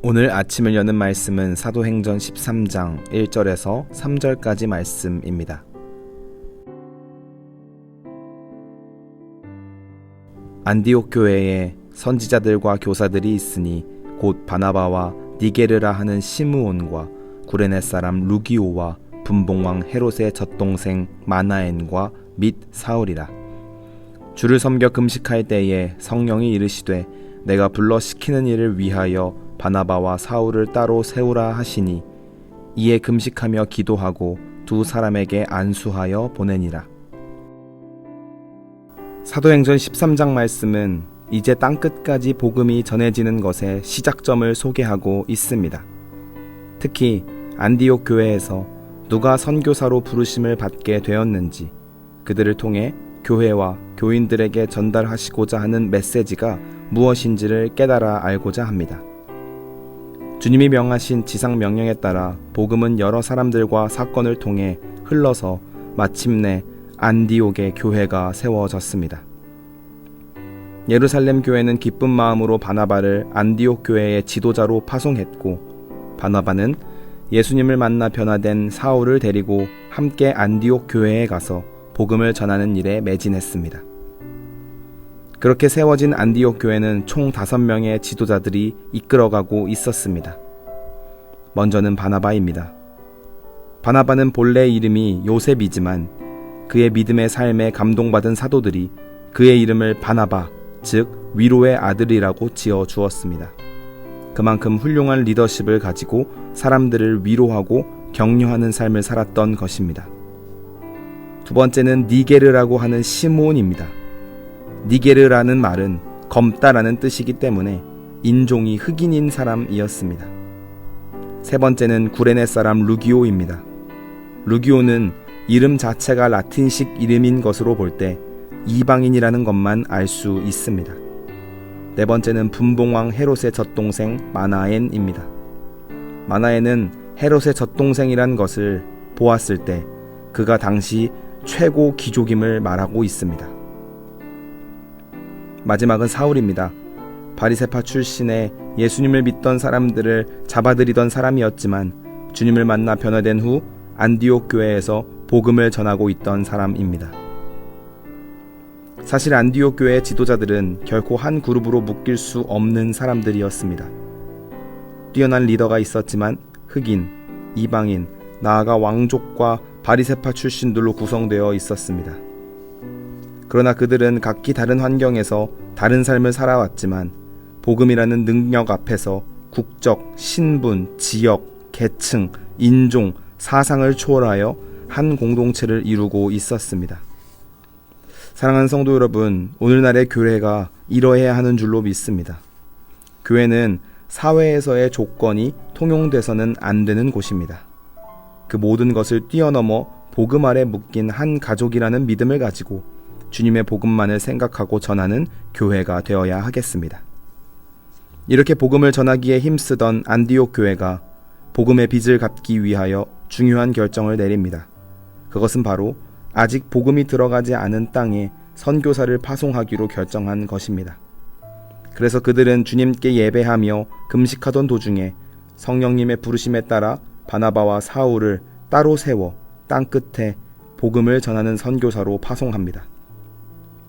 오늘 아침을 여는 말씀은 사도행전 13장 1절에서 3절까지 말씀입니다. 안디옥 교회에 선지자들과 교사들이 있으니 곧 바나바와 니게르라 하는 시므온과 구레네 사람 루기오와 분봉왕 헤롯의 젖동생 마나엔과 및 사울이라. 주를 섬겨 금식할 때에 성령이 이르시되 내가 불러 시키는 일을 위하여 바나바와 사울을 따로 세우라 하시니 이에 금식하며 기도하고 두 사람에게 안수하여 보내니라. 사도행전 13장 말씀은 이제 땅끝까지 복음이 전해지는 것의 시작점을 소개하고 있습니다. 특히 안디옥 교회에서 누가 선교사로 부르심을 받게 되었는지, 그들을 통해 교회와 교인들에게 전달하시고자 하는 메시지가 무엇인지를 깨달아 알고자 합니다. 주님이 명하신 지상 명령에 따라 복음은 여러 사람들과 사건을 통해 흘러서 마침내 안디옥의 교회가 세워졌습니다. 예루살렘 교회는 기쁜 마음으로 바나바를 안디옥 교회의 지도자로 파송했고, 바나바는 예수님을 만나 변화된 사울을 데리고 함께 안디옥 교회에 가서 복음을 전하는 일에 매진했습니다. 그렇게 세워진 안디옥 교회는 총 5명의 지도자들이 이끌어가고 있었습니다. 먼저는 바나바입니다. 바나바는 본래 이름이 요셉이지만 그의 믿음의 삶에 감동받은 사도들이 그의 이름을 바나바, 즉 위로의 아들이라고 지어 주었습니다. 그만큼 훌륭한 리더십을 가지고 사람들을 위로하고 격려하는 삶을 살았던 것입니다. 두 번째는 니게르라고 하는 시므온입니다. 니게르라는 말은 검다라는 뜻이기 때문에 인종이 흑인인 사람이었습니다. 세 번째는 구레네 사람 루기오입니다. 루기오는 이름 자체가 라틴식 이름인 것으로 볼 때 이방인이라는 것만 알 수 있습니다. 네 번째는 분봉왕 헤롯의 젖동생 마나엔입니다. 마나엔은 헤롯의 젖동생이란 것을 보았을 때 그가 당시 최고 귀족임을 말하고 있습니다. 마지막은 사울입니다. 바리새파 출신의 예수님을 믿던 사람들을 잡아들이던 사람이었지만 주님을 만나 변화된 후 안디옥 교회에서 복음을 전하고 있던 사람입니다. 사실 안디옥 교회의 지도자들은 결코 한 그룹으로 묶일 수 없는 사람들이었습니다. 뛰어난 리더가 있었지만 흑인, 이방인, 나아가 왕족과 바리새파 출신들로 구성되어 있었습니다. 그러나 그들은 각기 다른 환경에서 다른 삶을 살아왔지만 복음이라는 능력 앞에서 국적, 신분, 지역, 계층, 인종, 사상을 초월하여 한 공동체를 이루고 있었습니다. 사랑하는 성도 여러분, 오늘날의 교회가 이러해야 하는 줄로 믿습니다. 교회는 사회에서의 조건이 통용돼서는 안 되는 곳입니다. 그 모든 것을 뛰어넘어 복음 아래 묶인 한 가족이라는 믿음을 가지고 주님의 복음만을 생각하고 전하는 교회가 되어야 하겠습니다. 이렇게 복음을 전하기에 힘쓰던 안디옥 교회가 복음의 빚을 갚기 위하여 중요한 결정을 내립니다. 그것은 바로 아직 복음이 들어가지 않은 땅에 선교사를 파송하기로 결정한 것입니다. 그래서 그들은 주님께 예배하며 금식하던 도중에 성령님의 부르심에 따라 바나바와 사울을 따로 세워 땅끝에 복음을 전하는 선교사로 파송합니다.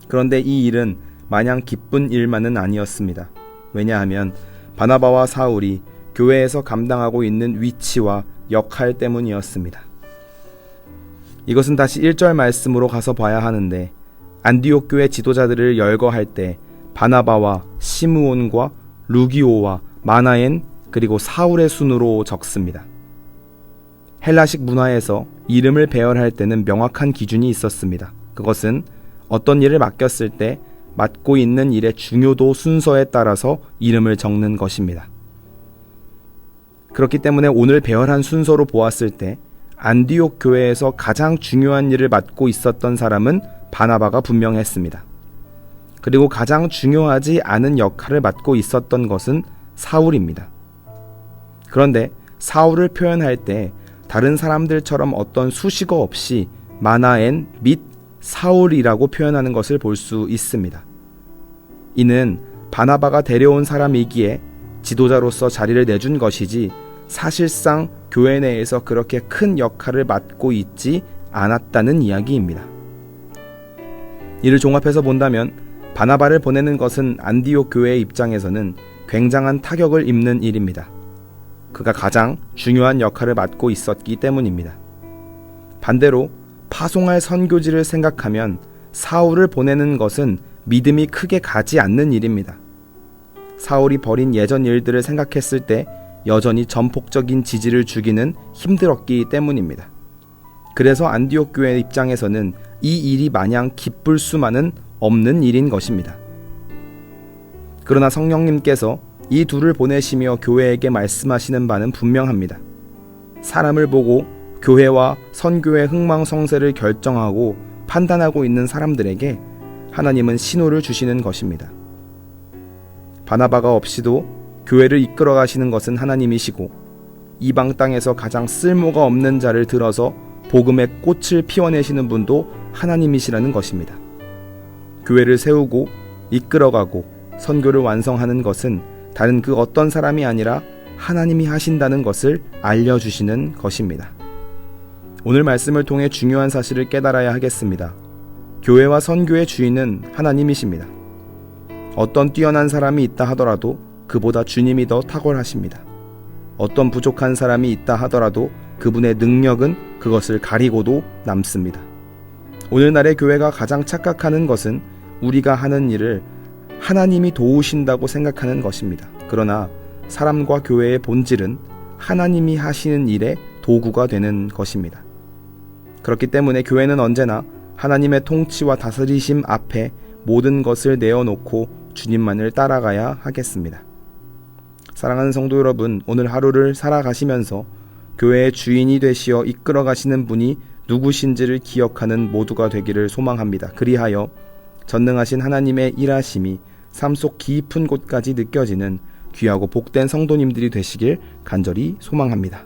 그런데 이 일은 마냥 기쁜 일만은 아니었습니다. 왜냐하면 바나바와 사울이 교회에서 감당하고 있는 위치와 역할 때문이었습니다. 이것은 다시 1절 말씀으로 가서 봐야 하는데, 안디옥 교회 지도자들을 열거할 때 바나바와 시므온과 루기오와 마나엔 그리고 사울의 순으로 적습니다. 헬라식 문화에서 이름을 배열할 때는 명확한 기준이 있었습니다. 그것은 어떤 일을 맡겼을 때 맡고 있는 일의 중요도 순서에 따라서 이름을 적는 것입니다. 그렇기 때문에 오늘 배열한 순서로 보았을 때 안디옥 교회에서 가장 중요한 일을 맡고 있었던 사람은 바나바가 분명했습니다. 그리고 가장 중요하지 않은 역할을 맡고 있었던 것은 사울입니다. 그런데 사울을 표현할 때 다른 사람들처럼 어떤 수식어 없이 마나엔 및 사울이라고 표현하는 것을 볼 수 있습니다. 이는 바나바가 데려온 사람이기에 지도자로서 자리를 내준 것이지 사실상 교회 내에서 그렇게 큰 역할을 맡고 있지 않았다는 이야기입니다. 이를 종합해서 본다면 바나바를 보내는 것은 안디옥 교회의 입장에서는 굉장한 타격을 입는 일입니다. 그가 가장 중요한 역할을 맡고 있었기 때문입니다. 반대로 파송할 선교지를 생각하면 사울을 보내는 것은 믿음이 크게 가지 않는 일입니다. 사울이 벌인 예전 일들을 생각했을 때 여전히 전폭적인 지지를 주기는 힘들었기 때문입니다. 그래서 안디옥 교회 입장에서는 이 일이 마냥 기쁠 수만은 없는 일인 것입니다. 그러나 성령님께서 이 둘을 보내시며 교회에게 말씀하시는 바는 분명합니다. 사람을 보고 교회와 선교의 흥망성쇠를 결정하고 판단하고 있는 사람들에게 하나님은 신호를 주시는 것입니다. 바나바가 없이도 교회를 이끌어 가시는 것은 하나님이시고 이방 땅에서 가장 쓸모가 없는 자를 들어서 복음의 꽃을 피워내시는 분도 하나님이시라는 것입니다. 교회를 세우고 이끌어가고 선교를 완성하는 것은 다른 그 어떤 사람이 아니라 하나님이 하신다는 것을 알려주시는 것입니다. 오늘 말씀을 통해 중요한 사실을 깨달아야 하겠습니다. 교회와 선교의 주인은 하나님이십니다. 어떤 뛰어난 사람이 있다 하더라도 그보다 주님이 더 탁월하십니다. 어떤 부족한 사람이 있다 하더라도 그분의 능력은 그것을 가리고도 남습니다. 오늘날의 교회가 가장 착각하는 것은 우리가 하는 일을 하나님이 도우신다고 생각하는 것입니다. 그러나 사람과 교회의 본질은 하나님이 하시는 일의 도구가 되는 것입니다. 그렇기 때문에 교회는 언제나 하나님의 통치와 다스리심 앞에 모든 것을 내어놓고 주님만을 따라가야 하겠습니다. 사랑하는 성도 여러분, 오늘 하루를 살아가시면서 교회의 주인이 되시어 이끌어 가시는 분이 누구신지를 기억하는 모두가 되기를 소망합니다. 그리하여 전능하신 하나님의 일하심이 삶 속 깊은 곳까지 느껴지는 귀하고 복된 성도님들이 되시길 간절히 소망합니다.